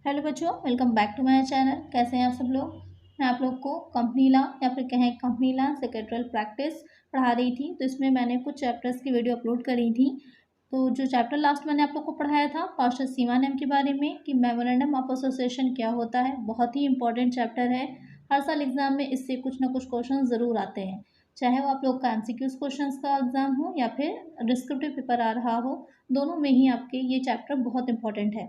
Hello बच्चों, welcome back to my channel. कैसे हैं आप सब लोग। मैं आप लोग को कंपनी लॉ या फिर कहें कंपनी लॉ सेक्रेटरियल प्रैक्टिस पढ़ा रही थी। तो इसमें मैंने कुछ चैप्टर्स की वीडियो अपलोड करी थी। तो जो चैप्टर लास्ट मैंने आप लोग को पढ़ाया था पार्षद सीमा नियम के बारे में कि मेमोरेंडम ऑफ एसोसिएशन क्या होता है, बहुत ही इंपॉर्टेंट चैप्टर है। हर साल एग्जाम में इससे कुछ ना कुछ क्वेश्चन ज़रूर आते हैं, चाहे वो आप लोग का एमसीक्यूज क्वेश्चन का एग्जाम हो या फिर डिस्क्रिप्टिव पेपर आ रहा हो, दोनों में ही आपके ये चैप्टर बहुत इंपॉर्टेंट है।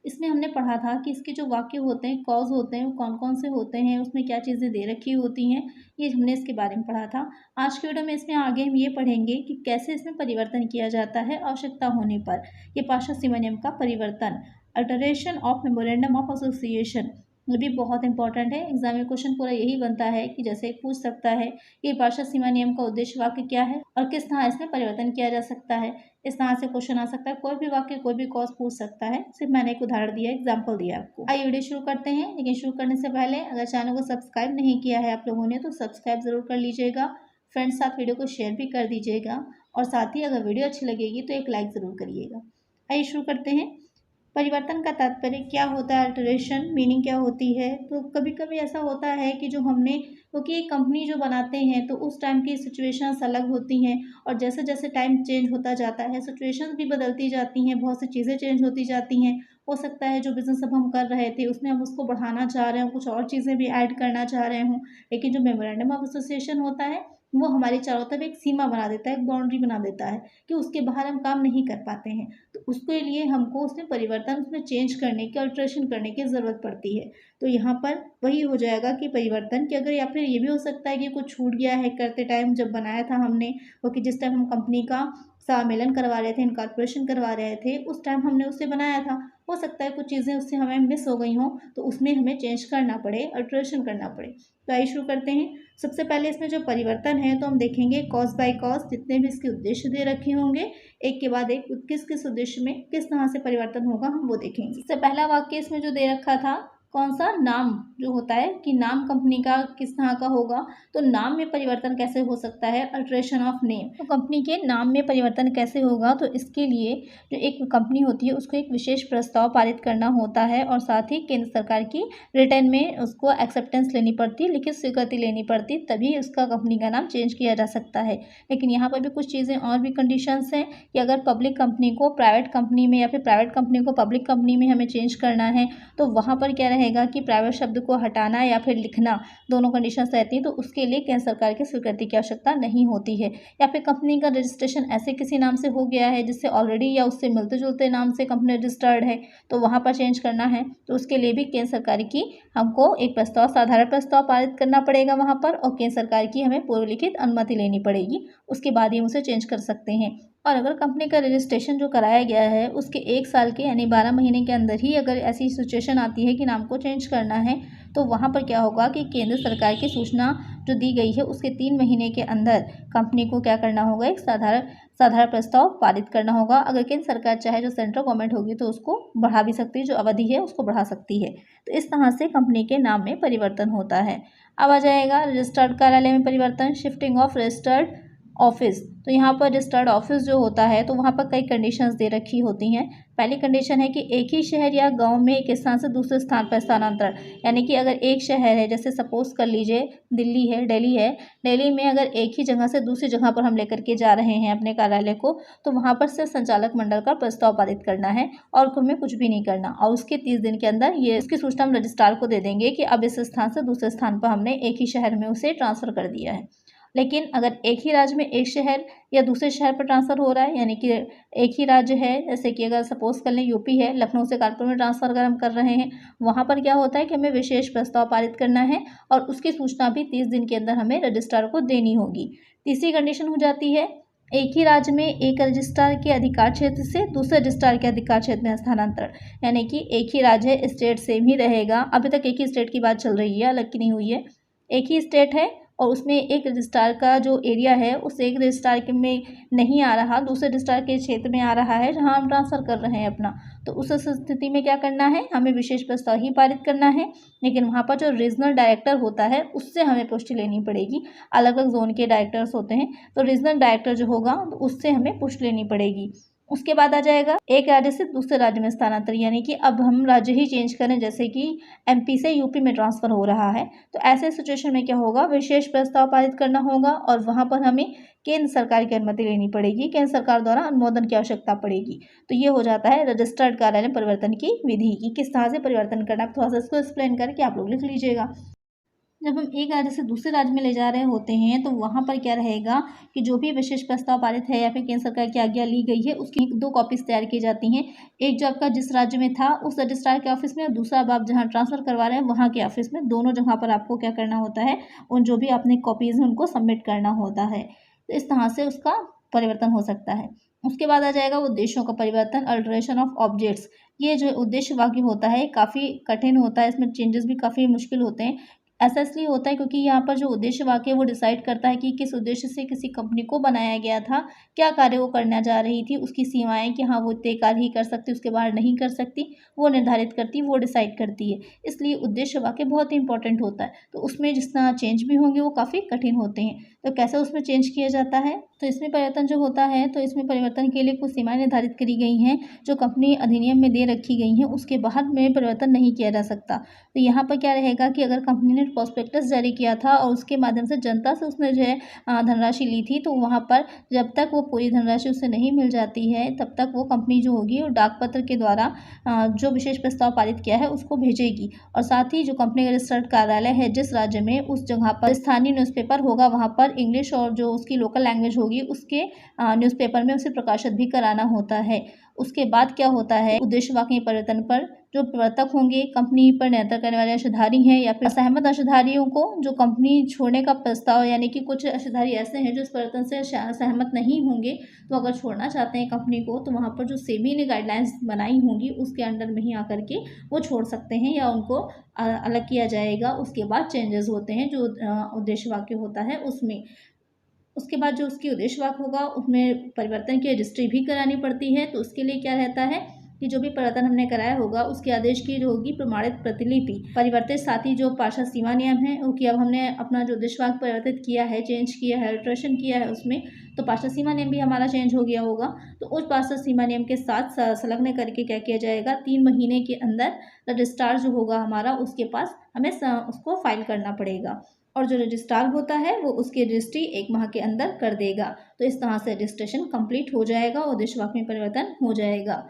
इसमें हमने पढ़ा था कि इसके जो वाक्य होते हैं, कॉज होते हैं, वो कौन कौन से होते हैं, उसमें क्या चीज़ें दे रखी होती हैं, ये हमने इसके बारे में पढ़ा था। आज के वीडियो में इसमें आगे हम ये पढ़ेंगे कि कैसे इसमें परिवर्तन किया जाता है आवश्यकता होने पर। ये पार्षद सीमा नियम का परिवर्तन, alteration of memorandum of association, ये भी बहुत इंपॉर्टेंट है। एग्जाम में क्वेश्चन पूरा यही बनता है कि जैसे पूछ सकता है कि पार्षद सीमा नियम का उद्देश्य वाक्य क्या है और किस तरह इसमें परिवर्तन किया जा सकता है। इस तरह से क्वेश्चन आ सकता है, कोई भी वाक्य कोई भी कॉज पूछ सकता है। सिर्फ मैंने एक उदाहरण दिया, एग्जाम्पल दिया आपको। आइए वीडियो शुरू करते हैं, लेकिन शुरू करने से पहले अगर चैनल को सब्सक्राइब नहीं किया है आप लोगों ने तो सब्सक्राइब जरूर कर लीजिएगा। फ्रेंड्स साथ वीडियो को शेयर भी कर दीजिएगा और साथ ही अगर वीडियो अच्छी लगेगी तो एक लाइक ज़रूर करिएगा। आइए शुरू करते हैं। परिवर्तन का तात्पर्य क्या होता है, अल्टरेशन मीनिंग क्या होती है। तो कभी कभी ऐसा होता है कि जो हमने, क्योंकि एक कंपनी जो बनाते हैं तो उस टाइम की सिचुएशंस अलग होती हैं और जैसे जैसे टाइम चेंज होता जाता है सिचुएशंस भी बदलती जाती हैं, बहुत सी चीज़ें चेंज होती जाती हैं। हो सकता है जो बिज़नेस अब हम कर रहे थे उसमें हम उसको बढ़ाना चाह रहे हों, कुछ और चीज़ें भी ऐड करना चाह रहे हों, लेकिन जो मेमोरेंडम ऑफ एसोसिएशन होता है वो हमारे चारों तरफ एक सीमा बना देता है, एक बाउंड्री बना देता है कि उसके बाहर हम काम नहीं कर पाते हैं। तो उसके लिए हमको उसमें परिवर्तन, उसमें चेंज करने की, अल्ट्रेशन करने की ज़रूरत पड़ती है। तो यहाँ पर वही हो जाएगा कि परिवर्तन कि अगर, या फिर ये भी हो सकता है कि कुछ छूट गया है करते टाइम जब बनाया था हमने, क्योंकि जिस टाइम हम कंपनी का सम्मेलन करवा रहे थे, इनकॉर्पोरेशन करवा रहे थे, उस टाइम हमने उसे बनाया था। हो सकता है कुछ चीज़ें उससे हमें मिस हो गई हों तो उसमें हमें चेंज करना पड़े, अल्ट्रेशन करना पड़े। तो आइए शुरू करते हैं। सबसे पहले इसमें जो परिवर्तन है तो हम देखेंगे कॉज बाय कॉज, जितने भी इसके उद्देश्य दे रखे होंगे एक के बाद एक किस किस उद्देश्य में किस तरह से परिवर्तन होगा हम वो देखेंगे। सबसे पहला वाक्य इसमें जो दे रखा था, कौन सा, नाम जो होता है कि नाम कंपनी का किस तरह का होगा, तो नाम में परिवर्तन कैसे हो सकता है, अल्ट्रेशन ऑफ नेम। तो कंपनी के नाम में परिवर्तन कैसे होगा, तो इसके लिए जो एक कंपनी होती है उसको एक विशेष प्रस्ताव पारित करना होता है और साथ ही केंद्र सरकार की रिटर्न में उसको एक्सेप्टेंस लेनी पड़ती, लिखित स्वीकृति लेनी पड़ती, तभी उसका कंपनी का नाम चेंज किया जा सकता है। लेकिन यहाँ पर भी कुछ चीज़ें और भी कंडीशंस हैं कि अगर पब्लिक कंपनी को प्राइवेट कंपनी में या फिर प्राइवेट कंपनी को पब्लिक कंपनी में हमें चेंज करना है तो वहाँ पर क्या रहेगा कि प्राइवेट शब्द को हटाना या फिर लिखना, दोनों कंडीशंस रहती हैं। तो उसके लिए केंद्र सरकार की स्वीकृति की आवश्यकता नहीं होती है। या फिर कंपनी का रजिस्ट्रेशन ऐसे किसी नाम से हो गया है जिससे ऑलरेडी या उससे मिलते जुलते नाम से कंपनी रजिस्टर्ड है, तो वहाँ पर चेंज करना है तो उसके लिए भी केंद्र सरकार की हमको एक प्रस्ताव, साधारण प्रस्ताव पारित करना पड़ेगा वहाँ पर, और केंद्र सरकार की हमें पूर्व लिखित अनुमति लेनी पड़ेगी। उसके बाद ही हम उसे चेंज कर सकते हैं। और अगर कंपनी का रजिस्ट्रेशन जो कराया गया है उसके 1 साल के यानी 12 महीने के अंदर ही अगर ऐसी सिचुएशन आती है कि नाम को चेंज करना है तो वहाँ पर क्या होगा कि केंद्र सरकार की सूचना जो दी गई है उसके 3 महीने के अंदर कंपनी को क्या करना होगा, एक साधारण प्रस्ताव पारित करना होगा। अगर केंद्र सरकार चाहे, जो सेंट्रल गवर्नमेंट होगी, तो उसको बढ़ा भी सकती है, जो अवधि है उसको बढ़ा सकती है। तो इस तरह से कंपनी के नाम में परिवर्तन होता है। अब आ जाएगा रजिस्टर्ड कार्यालय में परिवर्तन, शिफ्टिंग ऑफ रजिस्टर्ड ऑफिस। तो यहाँ पर रजिस्टर्ड ऑफिस जो होता है तो वहाँ पर कई कंडीशंस दे रखी होती हैं। पहली कंडीशन है कि एक ही शहर या गांव में एक स्थान से दूसरे स्थान पर स्थानांतरण, यानी कि अगर एक शहर है, जैसे सपोज कर लीजिए दिल्ली है, दिल्ली है, दिल्ली में अगर एक ही जगह से दूसरी जगह पर हम लेकर के जा रहे हैं अपने कार्यालय को, तो वहाँ पर सिर्फ संचालक मंडल का प्रस्ताव पारित करना है और हमें कुछ भी नहीं करना, और उसके 30 दिन के अंदर ये इसकी सूचना हम रजिस्ट्रार को दे देंगे कि अब इस स्थान से दूसरे स्थान पर हमने एक ही शहर में उसे ट्रांसफ़र कर दिया है। लेकिन अगर एक ही राज्य में एक शहर या दूसरे शहर पर ट्रांसफ़र हो रहा है, यानी कि एक ही राज्य है, जैसे कि अगर सपोज कर लें यूपी है, लखनऊ से कानपुर में ट्रांसफ़र अगर हम कर रहे हैं, वहाँ पर क्या होता है कि हमें विशेष प्रस्ताव पारित करना है और उसकी सूचना भी 30 दिन के अंदर हमें रजिस्ट्रार को देनी होगी। तीसरी कंडीशन हो जाती है एक ही राज्य में एक रजिस्ट्रार के अधिकार क्षेत्र से दूसरे रजिस्ट्रार के अधिकार क्षेत्र में स्थानांतरण, यानी कि एक ही राज्य है, स्टेट सेम ही रहेगा। अभी तक एक ही स्टेट की बात चल रही है, अलग की नहीं हुई है। एक ही स्टेट है और उसमें एक रजिस्ट्रार का जो एरिया है उस एक रजिस्ट्रार के में नहीं आ रहा, दूसरे रजिस्ट्रार के क्षेत्र में आ रहा है जहां हम ट्रांसफ़र कर रहे हैं अपना, तो उस स्थिति में क्या करना है, हमें विशेष प्रस्ताव ही पारित करना है। लेकिन वहाँ पर जो रीजनल डायरेक्टर होता है उससे हमें पुष्टि लेनी पड़ेगी। अलग अलग जोन के डायरेक्टर्स होते हैं, तो रीजनल डायरेक्टर जो होगा तो उससे हमें पुष्टि लेनी पड़ेगी। उसके बाद आ जाएगा एक राज्य से दूसरे राज्य में स्थानांतरण, यानी कि अब हम राज्य ही चेंज करें, जैसे कि एमपी से यूपी में ट्रांसफ़र हो रहा है। तो ऐसे सिचुएशन में क्या होगा, विशेष प्रस्ताव पारित करना होगा और वहाँ पर हमें केंद्र सरकार की अनुमति लेनी पड़ेगी, केंद्र सरकार द्वारा अनुमोदन की आवश्यकता पड़ेगी। तो ये हो जाता है रजिस्टर्ड कार्यालय परिवर्तन की विधि की किस तरह से परिवर्तन करना है। थोड़ा सा इसको एक्सप्लेन करके आप लोग लिख लीजिएगा। जब हम एक राज्य से दूसरे राज्य में ले जा रहे होते हैं तो वहाँ पर क्या रहेगा कि जो भी विशेष प्रस्ताव पारित है या फिर केंद्र सरकार की आज्ञा ली गई है उसकी 2 कॉपीज़ तैयार की जाती हैं। एक जो आपका जिस राज्य में था उस रजिस्ट्रार के ऑफिस में और दूसरा अब आप जहाँ ट्रांसफ़र करवा रहे हैं वहाँ के ऑफिस में, दोनों जगह पर आपको क्या करना होता है, उन जो भी आपने कॉपीज़ हैं उनको सबमिट करना होता है। तो इस तरह से उसका परिवर्तन हो सकता है। उसके बाद आ जाएगा उद्देश्यों का परिवर्तन, अल्टरेशन ऑफ ऑब्जेक्ट्स। ये जो उद्देश्य वाक्य होता है काफ़ी कठिन होता है, इसमें चेंजेस भी काफ़ी मुश्किल होते हैं। ऐसा इसलिए होता है क्योंकि यहाँ पर जो उद्देश्य वाक्य है वो डिसाइड करता है कि किस उद्देश्य से किसी कंपनी को बनाया गया था, क्या कार्य वो करना जा रही थी, उसकी सीमाएँ कि हाँ वो इतने कार्य ही कर सकती, उसके बाहर नहीं कर सकती, वो निर्धारित करती, वो डिसाइड करती है। इसलिए उद्देश्य वाक्य बहुत ही इंपॉर्टेंट होता है। तो उसमें जिस तरह चेंज भी होंगे वो काफ़ी कठिन होते हैं। तो कैसे उसमें चेंज किया जाता है, तो इसमें परिवर्तन जो होता है तो इसमें परिवर्तन के लिए कुछ सीमाएँ निर्धारित करी गई हैं जो कंपनी अधिनियम में दे रखी गई हैं, उसके बाहर में परिवर्तन नहीं किया जा सकता। तो यहाँ पर क्या रहेगा कि अगर कंपनी ने प्रॉस्पेक्टस जारी किया था और उसके माध्यम से जनता से उसने जो है धनराशि ली थी, तो वहाँ पर जब तक वो पूरी धनराशि उसे नहीं मिल जाती है तब तक वो कंपनी जो होगी वो डाक पत्र के द्वारा जो विशेष प्रस्ताव पारित किया है उसको भेजेगी। और साथ ही जो कंपनी का रजिस्टर्ड कार्यालय है जिस राज्य में, उस जगह पर स्थानीय न्यूज़पेपर होगा, वहाँ पर इंग्लिश और जो उसकी लोकल लैंग्वेज होगी उसके न्यूज़पेपर में उसे प्रकाशित भी कराना होता है। उसके बाद क्या होता है, उद्देश्य वाक्य परिवर्तन पर जो प्रवर्तक होंगे, कंपनी पर नियंत्रण करने वाले अंशधारी हैं या फिर असहमत अंशधारियों को जो कंपनी छोड़ने का प्रस्ताव, यानी कि कुछ अंशधारी ऐसे हैं जो इस परिवर्तन से सहमत नहीं होंगे, तो अगर छोड़ना चाहते हैं कंपनी को तो वहाँ पर जो सेबी ने गाइडलाइंस बनाई होंगी उसके अंडर में ही आकर के वो छोड़ सकते हैं या उनको अलग किया जाएगा। उसके बाद चेंजेस होते हैं जो उद्देश्य वाक्य होता है उसमें। उसके बाद जो उसकी उद्देश्य वाक्य होगा उसमें परिवर्तन की रजिस्ट्री भी करानी पड़ती है। तो उसके लिए क्या रहता है कि जो भी परिवर्तन हमने कराया होगा उसके आदेश की जो होगी प्रमाणित प्रतिलिपि परिवर्तित, साथ ही जो पार्षद सीमा नियम है वो कि अब हमने अपना जो उद्देश्य वाक्य परिवर्तित किया है, चेंज किया है, अल्ट्रेशन किया है उसमें, तो पार्षद सीमा नियम भी हमारा चेंज हो गया होगा। तो उस पार्षद सीमा नियम के साथ संलग्न करके क्या किया जाएगा, 3 महीने के अंदर रजिस्ट्रार जो होगा हमारा उसके पास हमें उसको फाइल करना पड़ेगा और जो रजिस्ट्रार होता है वो उसकी रजिस्ट्री 1 माह के अंदर कर देगा। तो इस तरह से रजिस्ट्रेशन कंप्लीट हो जाएगा और उद्देश्य वाक्य में परिवर्तन हो जाएगा।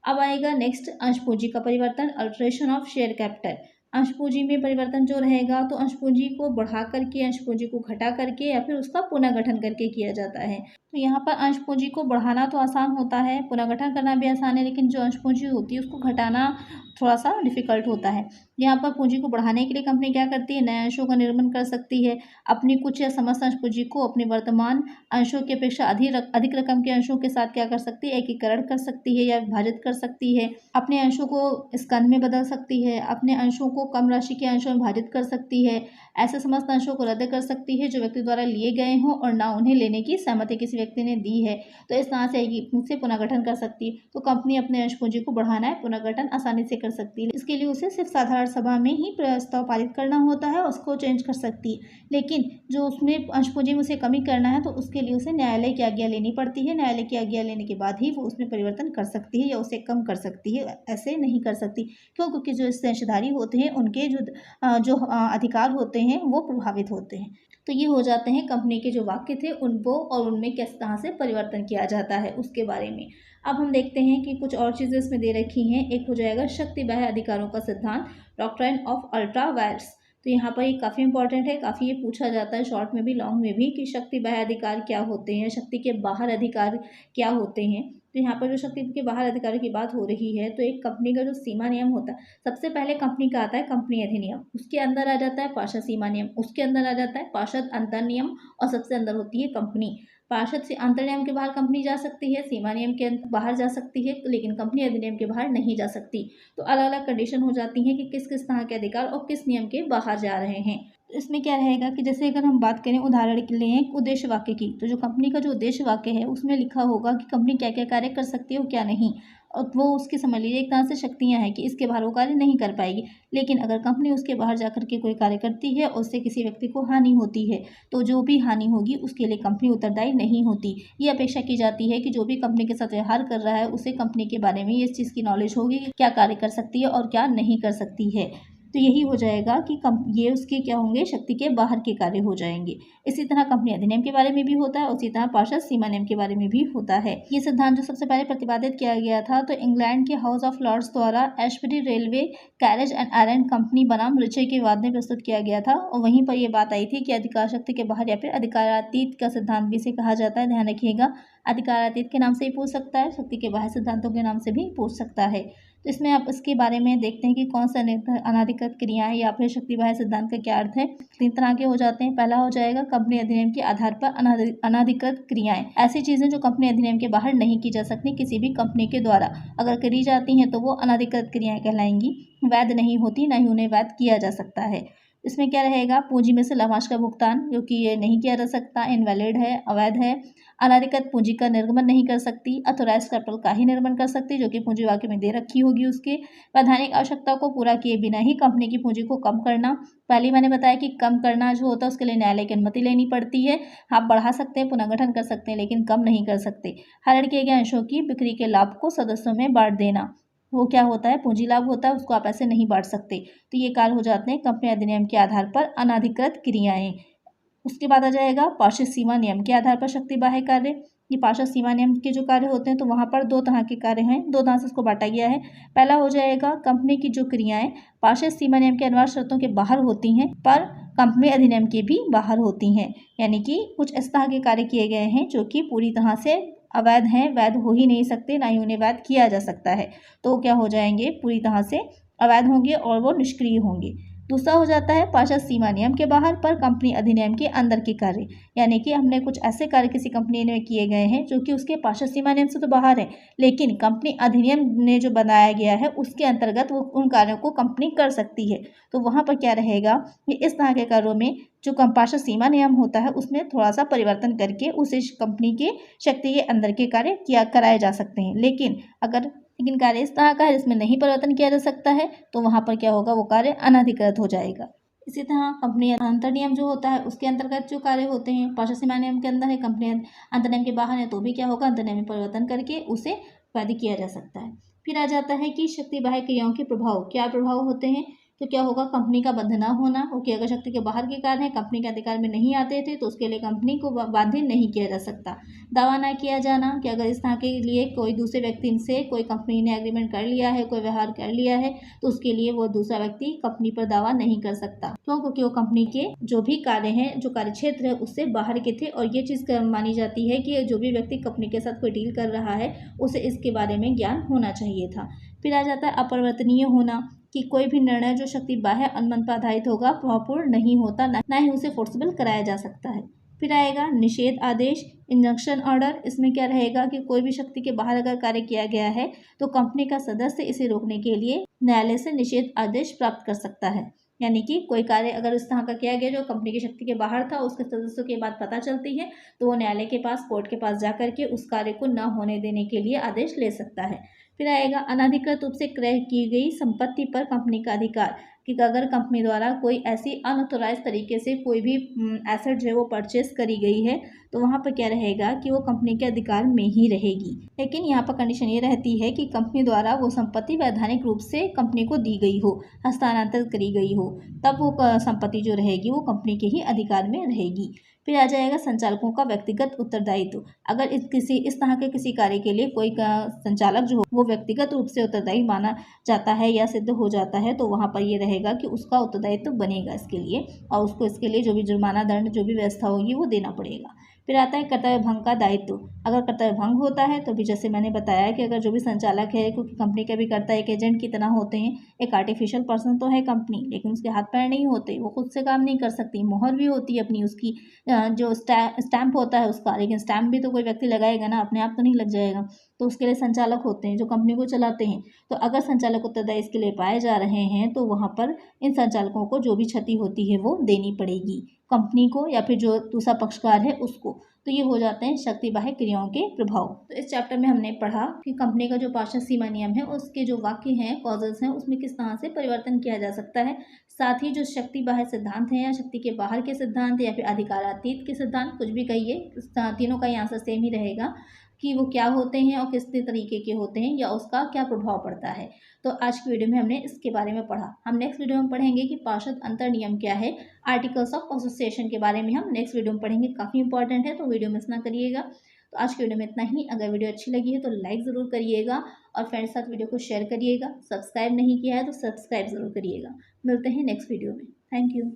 अब आएगा नेक्स्ट अंश पूंजी का परिवर्तन, अल्टरेशन ऑफ शेयर कैपिटल। अंश पूंजी में परिवर्तन जो रहेगा तो अंश पूंजी को बढ़ा करके, अंश पूंजी को घटा करके या फिर उसका पुनर्गठन करके किया जाता है। तो यहाँ पर अंश पूंजी को बढ़ाना तो आसान होता है, पुनर्गठन करना भी आसान है, लेकिन जो अंश पूंजी होती है उसको घटाना थोड़ा सा डिफिकल्ट होता है। यहाँ पर पूंजी को बढ़ाने के लिए कंपनी क्या करती है, नए अंशों का निर्माण कर सकती है, अपनी कुछ या समस्त अंश पूंजी को अपने वर्तमान अंशों की अपेक्षा अधिक रकम के अंशों के साथ क्या कर सकती है, एकीकरण कर सकती है या विभाजित कर सकती है, अपने अंशों को स्कंध में बदल सकती है, अपने अंशों को कम राशि के अंशों में विभाजित कर सकती है, ऐसे समस्त अंशों को रद्द कर सकती है जो व्यक्ति द्वारा लिए गए हों और ना उन्हें लेने की सहमति किसी व्यक्ति ने दी है। तो इस तरह से पुनर्गठन कर सकती है। तो कंपनी अपने अंश पूंजी को बढ़ाना है, पुनर्गठन आसानी से कर सकती है। इसके लिए उसे सिर्फ साधारण सभा में ही प्रस्ताव पारित करना होता है, उसको चेंज कर सकती है। लेकिन जो उसमें अंश पूंजी में उसे कमी करना है तो उसके लिए उसे न्यायालय की आज्ञा लेनी पड़ती है। न्यायालय की आज्ञा लेने के बाद ही वो उसमें परिवर्तन कर सकती है या उसे कम कर सकती है, ऐसे नहीं कर सकती। क्यों? क्योंकि जो इससे अंशधारी होते हैं उनके जो अधिकार होते हैं वो प्रभावित होते हैं। तो ये हो जाते हैं कंपनी के जो वाक्य थे उनको और उनमें किस तरह से परिवर्तन किया जाता है उसके बारे में। अब हम देखते हैं कि कुछ और चीज़ें इसमें दे रखी हैं। एक हो जाएगा शक्ति बाह्य अधिकारों का सिद्धांत, डॉक्ट्राइन ऑफ अल्ट्रा वायर्स। तो यहाँ पर ये काफ़ी इंपॉर्टेंट है, काफ़ी ये पूछा जाता है शॉर्ट में भी लॉन्ग में भी कि शक्ति बाह्य अधिकार क्या होते हैं, शक्ति के बाहर अधिकार क्या होते हैं। तो यहाँ पर जो शक्ति के बाहर अधिकारों की बात हो रही है तो एक कंपनी का जो सीमा नियम होता है, सबसे पहले कंपनी का आता है कंपनी अधिनियम, उसके अंदर आ जाता है पार्षद सीमा नियम, उसके अंदर आ जाता है पार्षद अंतर नियम और सबसे अंदर होती है कंपनी। पार्षद से अंतर नियम के बाहर कंपनी जा सकती है, सीमा नियम के बाहर जा सकती है, लेकिन कंपनी अधिनियम के बाहर नहीं जा सकती। तो अलग अलग कंडीशन हो जाती हैं कि किस किस तरह के अधिकार और किस नियम के बाहर जा रहे हैं। इसमें क्या रहेगा कि जैसे अगर हम बात करें उदाहरण के लिए उद्देश्य वाक्य की, तो जो कंपनी का जो उद्देश्य वाक्य है उसमें लिखा होगा कि कंपनी क्या क्या कार्य कर सकती है और क्या नहीं। और वो उसकी समझ लीजिए एक तरह से शक्तियाँ हैं कि इसके बाहर वो कार्य नहीं कर पाएगी। लेकिन अगर कंपनी उसके बाहर जाकर के कोई कार्य करती है और उससे किसी व्यक्ति को हानि होती है, तो जो भी हानि होगी उसके लिए कंपनी उत्तरदायी नहीं होती। ये अपेक्षा की जाती है कि जो भी कंपनी के साथ व्यवहार कर रहा है उसे कंपनी के बारे में इस चीज़ की नॉलेज होगी कि क्या कार्य कर सकती है और क्या नहीं कर सकती है। तो यही हो जाएगा कि ये उसके क्या होंगे, शक्ति के बाहर के कार्य हो जाएंगे। इसी तरह कंपनी अधिनियम के बारे में भी होता है, उसी तरह पार्षद सीमा नियम के बारे में भी होता है। ये सिद्धांत जो सबसे पहले प्रतिपादित किया गया था तो इंग्लैंड के हाउस ऑफ लॉर्ड्स द्वारा Ashbery railway carriage and iron company बनाम रिचे के वाद में प्रस्तुत किया गया था, और वहीं पर यह बात आई थी कि अधिकार शक्ति के बाहर या फिर अधिकारातीत का सिद्धांत भी इसे कहा जाता है। ध्यान रखिएगा, अधिकारातीत के नाम से ही पूछ सकता है, शक्ति के बाहर सिद्धांतों के नाम से भी पूछ सकता है। तो इसमें आप इसके बारे में देखते हैं कि कौन सा अनाधिकृत क्रियाएं या फिर शक्ति बाह्य सिद्धांत का क्या अर्थ है। 3 तरह के हो जाते हैं। पहला हो जाएगा कंपनी अधिनियम के आधार पर अनाधिकृत क्रियाएं, ऐसी चीजें जो कंपनी अधिनियम के बाहर नहीं की जा सकती किसी भी कंपनी के द्वारा, अगर करी जाती हैं तो वो अनाधिकृत क्रियाएं कहलाएंगी, वैध नहीं होती, ना ही उन्हें वैध किया जा सकता है। इसमें क्या रहेगा, पूंजी में से लाभांश का भुगतान जो कि ये नहीं किया जा सकता, इनवैलिड है, अवैध है। अनाधिकृत पूंजी का निर्गमन नहीं कर सकती, अथोराइज कैपिटल का ही निर्गमन कर सकती जो कि पूंजी वाक्य में दे रखी होगी उसके। वैधानिक आवश्यकता को पूरा किए बिना ही कंपनी की पूंजी को कम करना। पहले मैंने बताया कि कम करना जो होता है उसके लिए न्यायालय की अनुमति लेनी पड़ती है। आप बढ़ा सकते हैं, पुनर्गठन कर सकते हैं, लेकिन कम नहीं कर सकते। हरण किए गए अंशों की बिक्री के लाभ को सदस्यों में बांट देना, वो क्या होता है, पूंजी लाभ होता है, उसको आप ऐसे नहीं बांट सकते। तो ये कार्य हो जाते हैं कंपनी अधिनियम के आधार पर अनाधिकृत क्रियाएं। उसके बाद आ जाएगा पार्षद सीमा नियम के आधार पर शक्ति बाह्य कार्य। ये पार्षद सीमा नियम के जो कार्य होते हैं तो वहाँ पर 2 तरह के कार्य हैं, 2 तरह से इसको बांटा गया है। पहला हो जाएगा कंपनी की जो क्रियाएं पार्षद सीमा नियम के अनिवार्य शर्तों के बाहर होती हैं पर कंपनी अधिनियम के भी बाहर होती हैं, यानी कि कुछ इस तरह के कार्य किए गए हैं जो कि पूरी तरह से अवैध हैं, वैध हो ही नहीं सकते, ना ही उन्हें वैध किया जा सकता है। तो क्या हो जाएंगे, पूरी तरह से अवैध होंगे और वो निष्क्रिय होंगे। दूसरा हो जाता है पार्षद सीमा नियम के बाहर पर कंपनी अधिनियम के अंदर के कार्य, यानी कि हमने कुछ ऐसे कार्य किसी कंपनी में किए गए हैं जो कि उसके पार्षद सीमा नियम से तो बाहर है, लेकिन कंपनी अधिनियम ने जो बनाया गया है उसके अंतर्गत वो उन कार्यों को कंपनी कर सकती है। तो वहाँ पर क्या रहेगा कि इस तरह के कार्यों में जो पार्षद सीमा नियम होता है उसमें थोड़ा सा परिवर्तन करके उस कंपनी के शक्ति के अंदर के कार्य कराए जा सकते हैं। लेकिन कार्य इस तरह का है जिसमें नहीं परिवर्तन किया जा सकता है, तो वहाँ पर क्या होगा, वो कार्य अनाधिकृत हो जाएगा। इसी तरह कंपनी अंतर नियम जो होता है उसके अंतर्गत जो कार्य होते हैं, पार्षद सीमा नियम के अंदर है, कंपनी अंतर नियम के बाहर है, तो भी क्या होगा, अंतर नियम में परिवर्तन करके उसे वैध किया जा सकता है। फिर आ जाता है कि शक्ति बाह्य क्रियाओं के प्रभाव, क्या प्रभाव होते हैं। तो क्या होगा, कंपनी का बंध ना होना, ओके, अगर शक्ति के बाहर के कार्य हैं, कंपनी के अधिकार में नहीं आते थे तो उसके लिए कंपनी को बाध्य नहीं किया जा सकता। दावा ना किया जाना कि अगर इस तरह के लिए कोई दूसरे व्यक्ति से कोई कंपनी ने एग्रीमेंट कर लिया है, कोई व्यवहार कर लिया है, तो उसके लिए वो दूसरा व्यक्ति कंपनी पर दावा नहीं कर सकता। क्यों, क्योंकि वो कंपनी के जो भी कार्य हैं, जो कार्य क्षेत्र है उससे बाहर के थे, और ये चीज़ मानी जाती है कि जो भी व्यक्ति कंपनी के साथ कोई डील कर रहा है उसे इसके बारे में ज्ञान होना चाहिए था। फिर आ जाता है अपरिवर्तनीय होना, कि कोई भी निर्णय जो शक्ति बाह्य अनुमान पर आधारित होगा प्रभावपूर्ण नहीं होता, ना ही उसे फोर्सेबल कराया जा सकता है। फिर आएगा निषेध आदेश, इंजंक्शन ऑर्डर। इसमें क्या रहेगा कि कोई भी शक्ति के बाहर अगर कार्य किया गया है तो कंपनी का सदस्य इसे रोकने के लिए न्यायालय से निषेध आदेश प्राप्त कर सकता है। यानी कि कोई कार्य अगर इस तरह का किया गया जो कंपनी की शक्ति के बाहर था, उसके सदस्यों की बात पता चलती है तो वो न्यायालय के पास, कोर्ट के पास जा करके उस कार्य को न होने देने के लिए आदेश ले सकता है। फिर आएगा अनाधिकृत रूप से क्रय की गई संपत्ति पर कंपनी का अधिकार, कि अगर कंपनी द्वारा कोई ऐसी अनऑथोराइज तरीके से कोई भी एसेट जो है वो परचेस करी गई है तो वहाँ पर क्या रहेगा कि वो कंपनी के अधिकार में ही रहेगी। लेकिन यहाँ पर कंडीशन ये रहती है कि कंपनी द्वारा वो संपत्ति वैधानिक रूप से कंपनी को दी गई हो, हस्तांतरित करी गई हो, तब वो संपत्ति जो रहेगी वो कंपनी के ही अधिकार में रहेगी। फिर आ जाएगा संचालकों का व्यक्तिगत उत्तरदायित्व। अगर इस तरह के किसी कार्य के लिए कोई संचालक जो हो वो व्यक्तिगत रूप से उत्तरदायी माना जाता है या सिद्ध हो जाता है तो वहाँ पर ये रहेगा कि उसका उत्तरदायित्व बनेगा इसके लिए, और उसको इसके लिए जो भी जुर्माना दंड जो भी व्यवस्था होगी वो देना पड़ेगा। फिर आता है कर्तव्य भंग का दायित्व। अगर कर्तव्य भंग होता है तो भी जैसे मैंने बताया कि अगर जो भी संचालक है, क्योंकि कंपनी का भी कर्ता एक एजेंट की तरह होते हैं, एक आर्टिफिशियल पर्सन तो है कंपनी, लेकिन उसके हाथ पैर नहीं होते, वो खुद से काम नहीं कर सकती, मोहर भी होती है अपनी उसकी, जो स्टैम्प होता है उसका, लेकिन स्टैम्प भी तो कोई व्यक्ति लगाएगा ना, अपने आप तो नहीं लग जाएगा। तो उसके लिए संचालक होते हैं जो कंपनी को चलाते हैं। तो अगर संचालक उत्तरदायी इसके लिए पाए जा रहे हैं तो वहाँ पर इन संचालकों को जो भी क्षति होती है वो देनी पड़ेगी। कंपनी को या फिर जो दूसरा पक्षकार है उसको। तो ये हो जाते हैं शक्ति बाह्य क्रियाओं के प्रभाव। तो इस चैप्टर में हमने पढ़ा कि कंपनी का जो पारस्परिक सीमा नियम है उसके जो वाक्य हैं, कॉजेस हैं, उसमें किस तरह से परिवर्तन किया जा सकता है। साथ ही जो शक्ति बाह्य सिद्धांत है या शक्ति के बाहर के सिद्धांत या फिर अधिकारातीत के सिद्धांत, कुछ भी कहिए, तीनों का ही आंसर सेम ही रहेगा कि वो क्या होते हैं और किस तरीके के होते हैं या उसका क्या प्रभाव पड़ता है। तो आज की वीडियो में हमने इसके बारे में पढ़ा। हम नेक्स्ट वीडियो में पढ़ेंगे कि पार्षद अंतर नियम क्या है, आर्टिकल्स ऑफ एसोसिएशन के बारे में हम नेक्स्ट वीडियो में पढ़ेंगे। काफ़ी इंपॉर्टेंट है, तो वीडियो मिस ना करिएगा। तो आज की वीडियो में इतना ही। अगर वीडियो अच्छी लगी है तो लाइक ज़रूर करिएगा और फ्रेंड्स के साथ वीडियो को शेयर करिएगा। सब्सक्राइब नहीं किया है तो सब्सक्राइब ज़रूर करिएगा। मिलते हैं नेक्स्ट वीडियो में। Thank you.